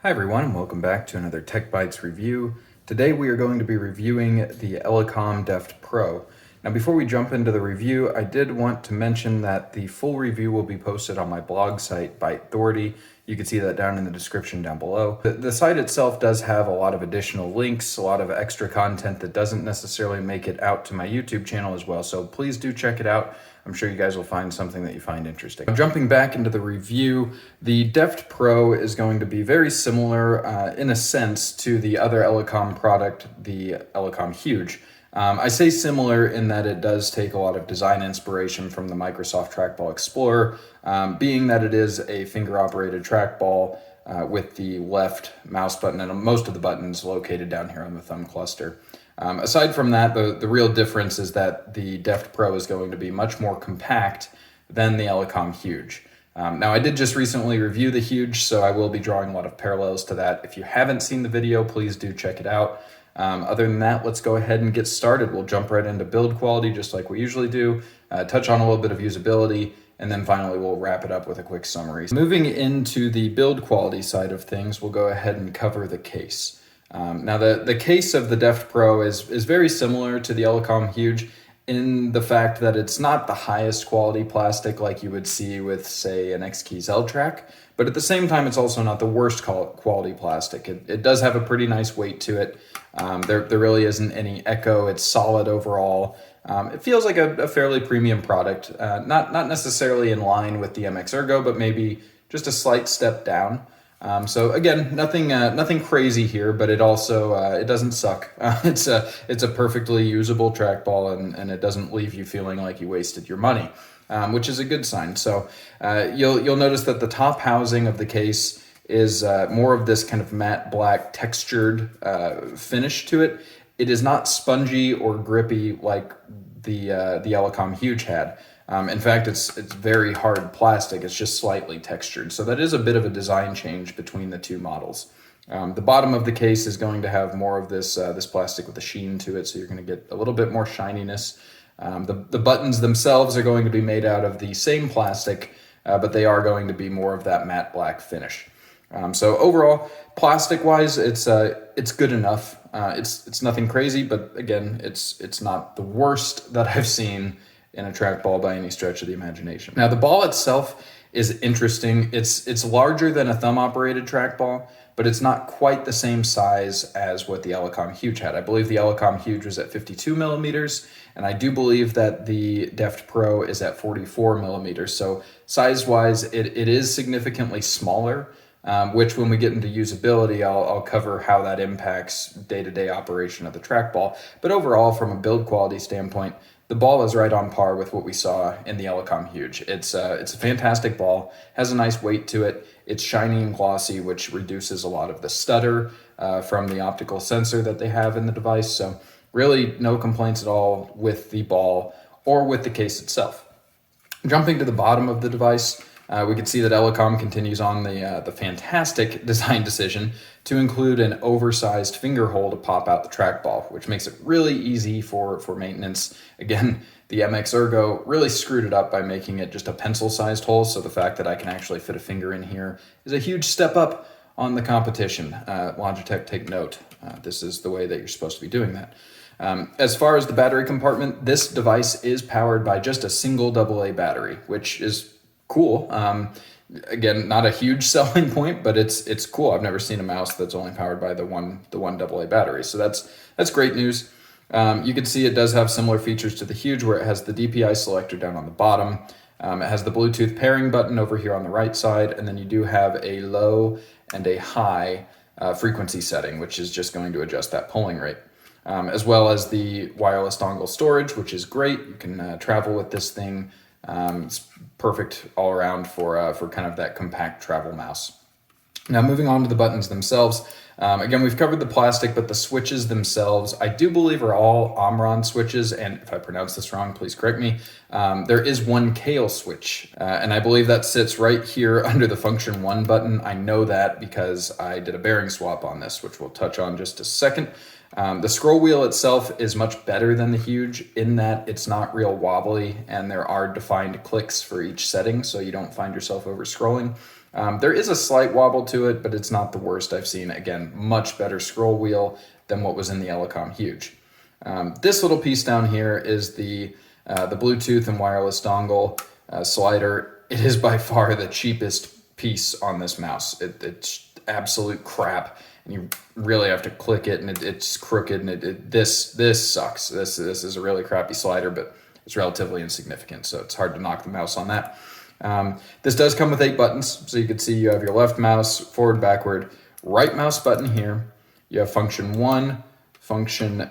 Hi everyone, and welcome back to another Tech Bytes review. Today we are going to be reviewing the Elecom Deft Pro. Now before we jump into the review, I did want to mention that the full review will be posted on my blog site, Byte Authority. You can see that down in the description down below. The site itself does have a lot of additional links, a lot of extra content that doesn't necessarily make it out to my YouTube channel as well, so please do check it out. I'm sure you guys will find something that you find interesting. Jumping back into the review, the Deft Pro is going to be very similar in a sense to the other Elecom product, the Elecom Huge. I say similar in that it does take a lot of design inspiration from the Microsoft Trackball Explorer, being that it is a finger-operated trackball with the left mouse button and most of the buttons located down here on the thumb cluster. Aside from that, the real difference is that the Deft Pro is going to be much more compact than the Elecom Huge. Now, I did just recently review the Huge, so I will be drawing a lot of parallels to that. If you haven't seen the video, please do check it out. Other than that, let's go ahead and get started. We'll jump right into build quality just like we usually do, touch on a little bit of usability, and then finally we'll wrap it up with a quick summary. Moving into the build quality side of things, we'll go ahead and cover the case. Now the case of the Deft Pro is very similar to the Elecom Huge in the fact that it's not the highest quality plastic like you would see with, say, an X-Keys L-Track, but at the same time it's also not the worst quality plastic. It does have a pretty nice weight to it. There really isn't any echo. It's solid overall. It feels like a fairly premium product, not necessarily in line with the MX Ergo, but maybe just a slight step down. So again, nothing crazy here, but it also it doesn't suck. It's a perfectly usable trackball, and it doesn't leave you feeling like you wasted your money, which is a good sign. So you'll notice that the top housing of the case is more of this kind of matte black textured finish to it. It is not spongy or grippy like the Elecom Huge had. In fact, it's very hard plastic. It's just slightly textured. So that is a bit of a design change between the two models. The bottom of the case is going to have more of this plastic with a sheen to it, so you're going to get a little bit more shininess. The buttons themselves are going to be made out of the same plastic, but they are going to be more of that matte black finish. So overall, plastic-wise, it's good enough. It's nothing crazy, but again, it's not the worst that I've seen in a trackball by any stretch of the imagination. Now, the ball itself is interesting. It's larger than a thumb-operated trackball, but it's not quite the same size as what the Elecom Huge had. I believe the Elecom Huge was at 52 millimeters, and I do believe that the Deft Pro is at 44 millimeters. So size-wise, it is significantly smaller, which when we get into usability, I'll cover how that impacts day-to-day operation of the trackball. But overall, from a build quality standpoint, the ball is right on par with what we saw in the Elecom Huge. It's a fantastic ball, has a nice weight to it. It's shiny and glossy, which reduces a lot of the stutter from the optical sensor that they have in the device. So really no complaints at all with the ball or with the case itself. Jumping to the bottom of the device, we can see that Elecom continues on the fantastic design decision to include an oversized finger hole to pop out the trackball, which makes it really easy for maintenance. Again, the MX Ergo really screwed it up by making it just a pencil-sized hole, so the fact that I can actually fit a finger in here is a huge step up on the competition. Logitech, take note. This is the way that you're supposed to be doing that. As far as the battery compartment, this device is powered by just a single AA battery, which is cool. Again, not a huge selling point, but it's cool. I've never seen a mouse that's only powered by the one AA battery. So that's great news. You can see it does have similar features to the Huge, where it has the DPI selector down on the bottom. It has the Bluetooth pairing button over here on the right side, and then you do have a low and a high frequency setting, which is just going to adjust that polling rate. As well as the wireless dongle storage, which is great. You can travel with this thing. It's perfect all around for kind of that compact travel mouse. Now moving on to the buttons themselves. Again, we've covered the plastic, but the switches themselves, I do believe are all Omron switches, and if I pronounce this wrong, please correct me. There is one Kale switch, and I believe that sits right here under the function 1 button. I know that because I did a bearing swap on this, which we'll touch on just a second. The scroll wheel itself is much better than the Huge in that it's not real wobbly and there are defined clicks for each setting, so you don't find yourself over scrolling. There is a slight wobble to it, but it's not the worst I've seen. Again, much better scroll wheel than what was in the Elecom Huge. This little piece down here is the Bluetooth and wireless dongle slider. It is by far the cheapest piece on this mouse. It's absolute crap, and you really have to click it, and it's crooked, and this sucks. This is a really crappy slider, but it's relatively insignificant, so it's hard to knock the mouse on that. This does come with 8 buttons, so you can see you have your left mouse, forward, backward, right mouse button here. You have function 1, function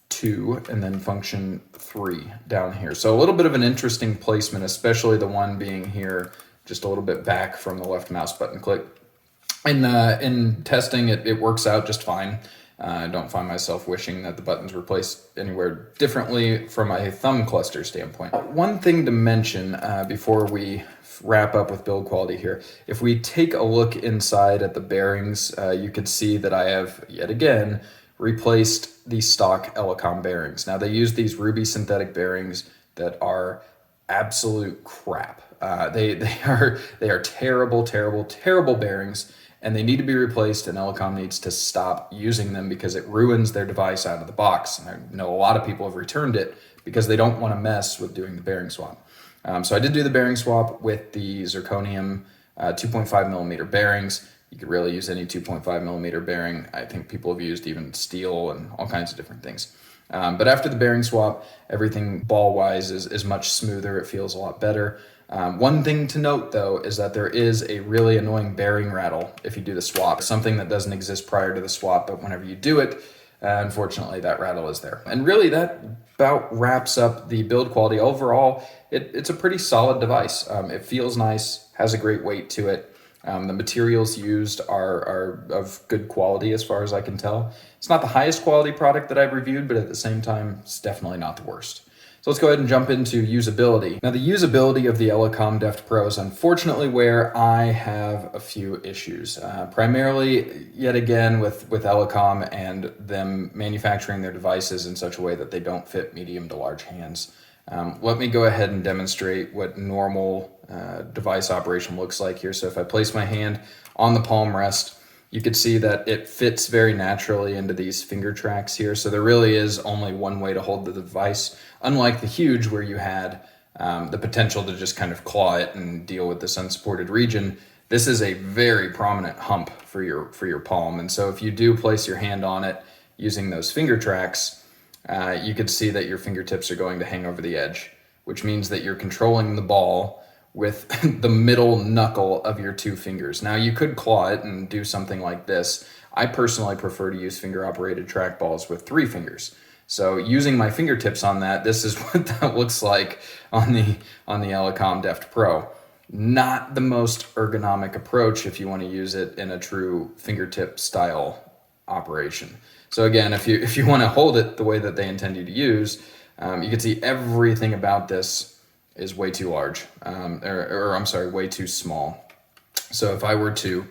2, and then function 3 down here. So a little bit of an interesting placement, especially the one being here just a little bit back from the left mouse button click. In testing, it works out just fine. I don't find myself wishing that the buttons were placed anywhere differently from a thumb cluster standpoint. One thing to mention before we wrap up with build quality here, if we take a look inside at the bearings, you can see that I have, yet again, replaced the stock Elecom bearings. Now, they use these Ruby synthetic bearings that are absolute crap. They are terrible bearings, and they need to be replaced, and Elecom needs to stop using them because it ruins their device out of the box. And I know a lot of people have returned it because they don't want to mess with doing the bearing swap. So I did do the bearing swap with the zirconium 2.5 millimeter bearings. You could really use any 2.5 millimeter bearing. I think people have used even steel and all kinds of different things. But after the bearing swap, everything ball-wise is much smoother. It feels a lot better. One thing to note, though, is that there is a really annoying bearing rattle if you do the swap. Something that doesn't exist prior to the swap, but whenever you do it, unfortunately, that rattle is there. And really, that about wraps up the build quality. Overall, it's a pretty solid device. It feels nice, has a great weight to it. The materials used are of good quality as far as I can tell. It's not the highest quality product that I've reviewed, but at the same time, it's definitely not the worst. So let's go ahead and jump into usability. Now, the usability of the Elecom Deft Pro is unfortunately where I have a few issues. Primarily, yet again, with Elecom and them manufacturing their devices in such a way that they don't fit medium to large hands. Let me go ahead and demonstrate what normal device operation looks like here. So if I place my hand on the palm rest, you could see that it fits very naturally into these finger tracks here. So there really is only one way to hold the device, unlike the Huge where you had the potential to just kind of claw it and deal with this unsupported region. This is a very prominent hump for your palm. And so if you do place your hand on it using those finger tracks, you could see that your fingertips are going to hang over the edge, which means that you're controlling the ball with the middle knuckle of your 2 fingers. Now, you could claw it and do something like this. I personally prefer to use finger-operated trackballs with 3 fingers. So using my fingertips on that, this is what that looks like on the Elecom Deft Pro. Not the most ergonomic approach if you want to use it in a true fingertip style operation. So again, if you want to hold it the way that they intend you to use, you can see everything about this is way too large, way too small. So if I were to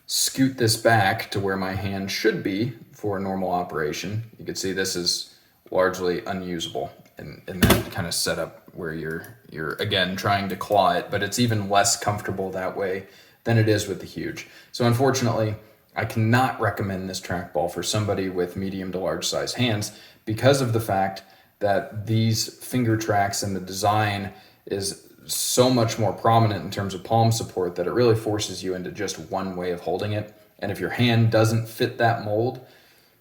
scoot this back to where my hand should be for a normal operation, you can see this is largely unusable in that kind of setup where you're again trying to claw it, but it's even less comfortable that way than it is with the Huge. So unfortunately, I cannot recommend this trackball for somebody with medium to large size hands because of the fact that these finger tracks and the design is so much more prominent in terms of palm support that it really forces you into just one way of holding it. And if your hand doesn't fit that mold,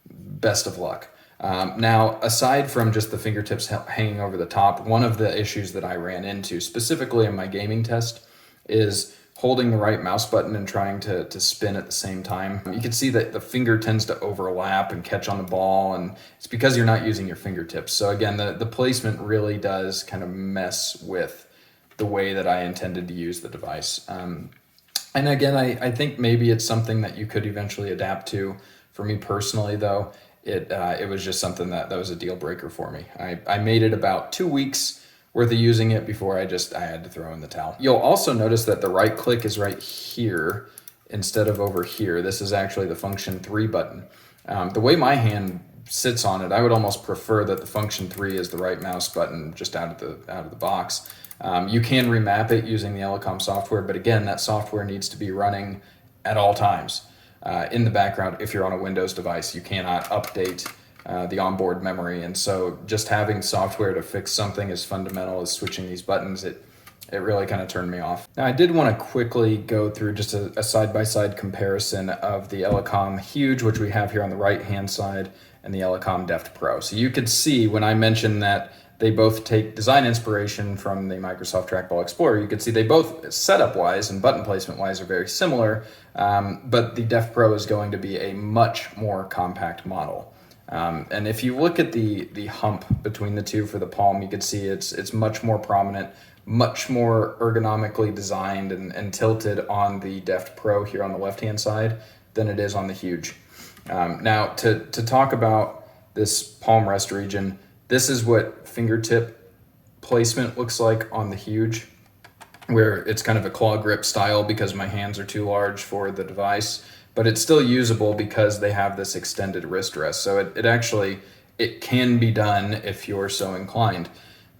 best of luck. Now, aside from just the fingertips hanging over the top, one of the issues that I ran into specifically in my gaming test is holding the right mouse button and trying to spin at the same time. You can see that the finger tends to overlap and catch on the ball, and it's because you're not using your fingertips. So again, the placement really does kind of mess with the way that I intended to use the device. And again, I think maybe it's something that you could eventually adapt to. For me personally, though, it was just something that was a deal breaker for me. I made it about 2 weeks worth of using it before I had to throw in the towel. You'll also notice that the right click is right here instead of over here. This is actually the function 3 button. The way my hand sits on it, I would almost prefer that the function 3 is the right mouse button just out of the box. You can remap it using the Elecom software, but again, that software needs to be running at all times in the background. If you're on a Windows device, you cannot update the onboard memory. And so just having software to fix something as fundamental as switching these buttons, it really kind of turned me off. Now, I did want to quickly go through just a side-by-side comparison of the Elecom Huge, which we have here on the right-hand side, and the Elecom Deft Pro. So you could see when I mentioned that they both take design inspiration from the Microsoft Trackball Explorer, you could see they both, setup-wise and button placement-wise, are very similar, but the Deft Pro is going to be a much more compact model. And if you look at the hump between the two for the palm, you can see it's much more prominent, much more ergonomically designed and tilted on the Deft Pro here on the left-hand side than it is on the Huge. Now, to talk about this palm rest region, this is what fingertip placement looks like on the Huge, where it's kind of a claw grip style because my hands are too large for the device, but it's still usable because they have this extended wrist rest. So it can be done if you're so inclined.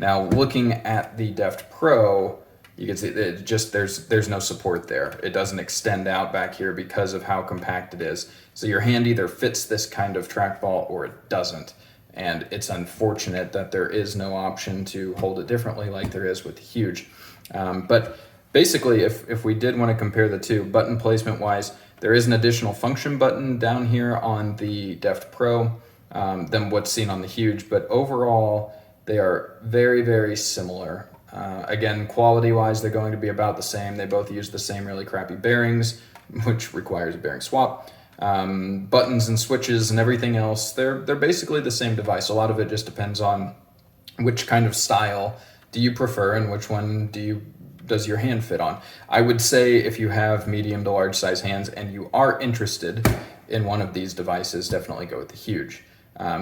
Now, looking at the Deft Pro, you can see that there's no support there. It doesn't extend out back here because of how compact it is. So your hand either fits this kind of trackball or it doesn't. And it's unfortunate that there is no option to hold it differently like there is with the Huge. But basically, if we did want to compare the two, button placement wise, there is an additional function button down here on the Deft Pro than what's seen on the Huge, but overall, they are very, very similar. Again, quality-wise, they're going to be about the same. They both use the same really crappy bearings, which requires a bearing swap. Buttons and switches and everything else, they're basically the same device. A lot of it just depends on which kind of style do you prefer and which one does your hand fit on. I would say if you have medium to large size hands and you are interested in one of these devices, definitely go with the Huge.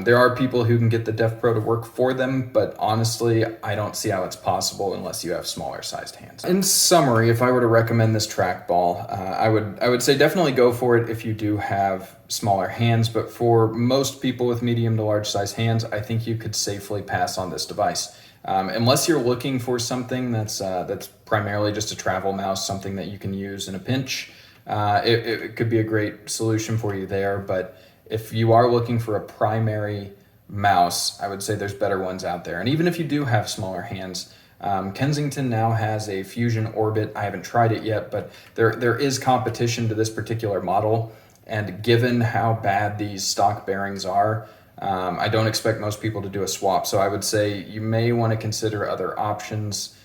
There are people who can get the Deft Pro to work for them, but honestly, I don't see how it's possible unless you have smaller sized hands. In summary, if I were to recommend this trackball, I would say definitely go for it if you do have smaller hands, but for most people with medium to large size hands, I think you could safely pass on this device. Unless you're looking for something that's primarily just a travel mouse, something that you can use in a pinch, it could be a great solution for you there, but if you are looking for a primary mouse, I would say there's better ones out there. And even if you do have smaller hands, Kensington now has a Fusion Orbit. I haven't tried it yet, but there is competition to this particular model. And given how bad these stock bearings are, I don't expect most people to do a swap. So I would say you may want to consider other options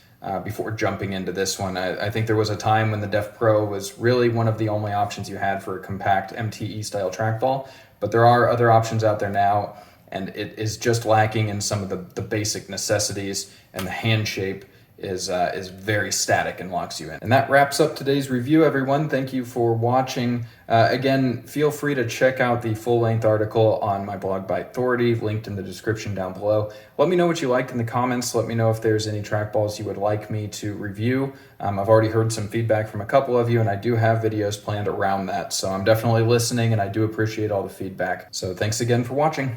before jumping into this one. I think there was a time when the Deft Pro was really one of the only options you had for a compact MTE style trackball, but there are other options out there now, and it is just lacking in some of the basic necessities, and the hand shape is very static and locks you in. And that wraps up today's review, everyone. Thank you for watching. Again, feel free to check out the full-length article on my blog by Authority, linked in the description down below. Let me know what you liked in the comments. Let me know if there's any trackballs you would like me to review. I've already heard some feedback from a couple of you, and I do have videos planned around that. So I'm definitely listening, and I do appreciate all the feedback. So thanks again for watching.